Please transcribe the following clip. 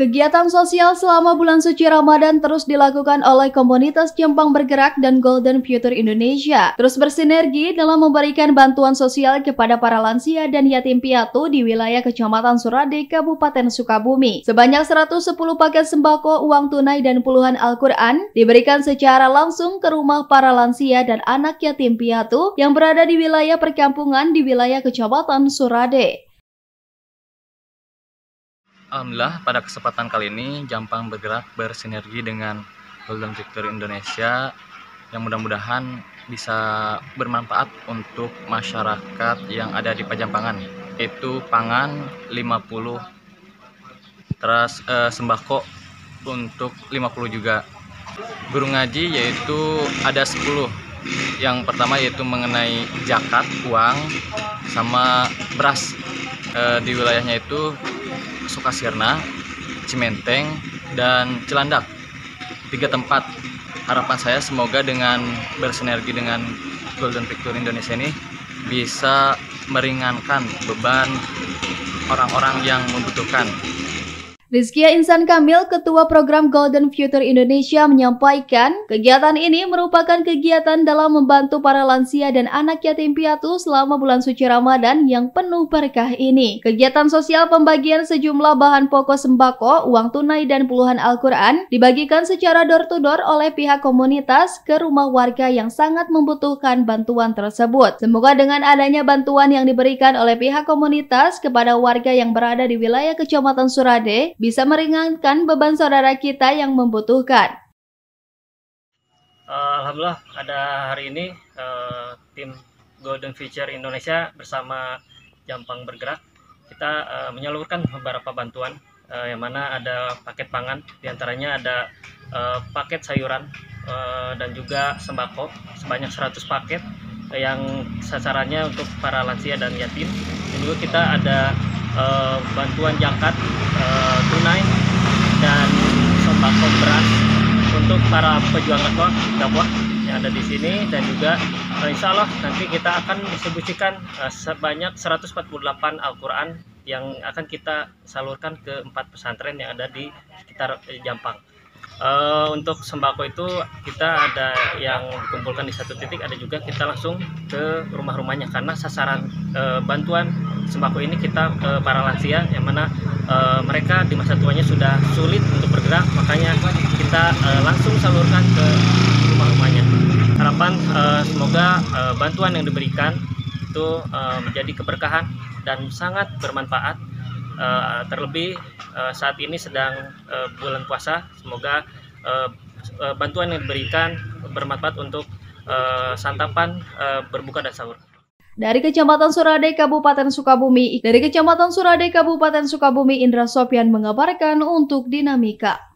Kegiatan sosial selama bulan suci Ramadan terus dilakukan oleh komunitas Jepang Bergerak dan Golden Future Indonesia, terus bersinergi dalam memberikan bantuan sosial kepada para lansia dan yatim piatu di wilayah Kecamatan Surade, Kabupaten Sukabumi. Sebanyak 110 paket sembako, uang tunai, dan puluhan Al-Quran diberikan secara langsung ke rumah para lansia dan anak yatim piatu yang berada di wilayah perkampungan di wilayah Kecamatan Surade. Alhamdulillah, pada kesempatan kali ini Jepang Bergerak bersinergi dengan Golden Future Indonesia yang mudah-mudahan bisa bermanfaat untuk masyarakat yang ada di Pajampangan, yaitu pangan 50, terus sembako untuk 50 juga. Guru ngaji yaitu ada 10. Yang pertama yaitu mengenai zakat, uang, sama beras. Di wilayahnya itu Sukasirna, Cimenteng, dan Cilandak. 3 tempat. Harapan saya semoga dengan bersinergi dengan Golden Future Indonesia ini bisa meringankan beban orang-orang yang membutuhkan. Rizkia Insan Kamil, Ketua Program Golden Future Indonesia, menyampaikan kegiatan ini merupakan kegiatan dalam membantu para lansia dan anak yatim piatu selama bulan suci Ramadan yang penuh berkah ini. Kegiatan sosial pembagian sejumlah bahan pokok sembako, uang tunai, dan puluhan Al-Quran dibagikan secara door-to-door oleh pihak komunitas ke rumah warga yang sangat membutuhkan bantuan tersebut. Semoga dengan adanya bantuan yang diberikan oleh pihak komunitas kepada warga yang berada di wilayah Kecamatan Surade bisa meringankan beban saudara kita yang membutuhkan. Alhamdulillah, pada hari ini tim Golden Future Indonesia bersama Jepang Bergerak kita menyalurkan beberapa bantuan, yang mana ada paket pangan, diantaranya ada paket sayuran dan juga sembako sebanyak 100 paket yang sasarannya untuk para lansia dan yatim. Dan juga kita ada bantuan zakat, tunai, dan sembako beras untuk para pejuang dakwah yang ada di sini. Dan juga insya Allah nanti kita akan distribusikan sebanyak 148 Al-Quran yang akan kita salurkan ke 4 pesantren yang ada di sekitar Jampang. Untuk sembako itu kita ada yang dikumpulkan di satu titik, ada juga kita langsung ke rumah-rumahnya, karena sasaran bantuan sembako ini kita ke para lansia yang mana mereka di masa tuanya sudah sulit untuk bergerak, makanya kita langsung salurkan ke rumah-rumahnya. Harapan semoga bantuan yang diberikan itu menjadi keberkahan dan sangat bermanfaat. Terlebih saat ini sedang bulan puasa, semoga bantuan yang diberikan bermanfaat untuk santapan, berbuka dan sahur. Dari Kecamatan Surade, Kabupaten Sukabumi, Indra Sopyan mengabarkan untuk Dinamika.